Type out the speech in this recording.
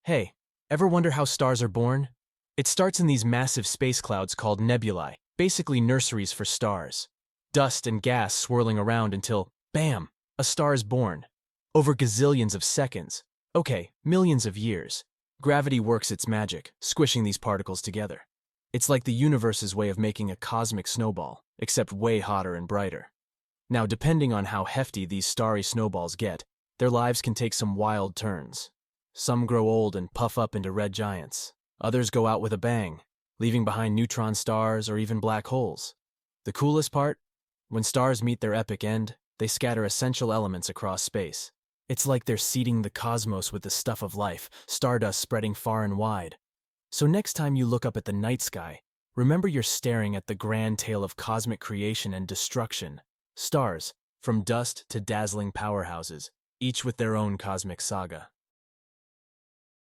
Hey, ever wonder how stars are born? It starts in these massive space clouds called nebulae, basically nurseries for stars. Dust and gas swirling around until, bam, a star is born. Over gazillions of seconds. Okay, millions of years. Gravity works its magic, squishing these particles together. It's like the universe's way of making a cosmic snowball, except way hotter and brighter. Now, depending on how hefty these starry snowballs get, their lives can take some wild turns. Some grow old and puff up into red giants. Others go out with a bang, leaving behind neutron stars or even black holes. The coolest part? When stars meet their epic end, they scatter essential elements across space. It's like they're seeding the cosmos with the stuff of life, stardust spreading far and wide. So next time you look up at the night sky, remember you're staring at the grand tale of cosmic creation and destruction. Stars, from dust to dazzling powerhouses, each with their own cosmic saga.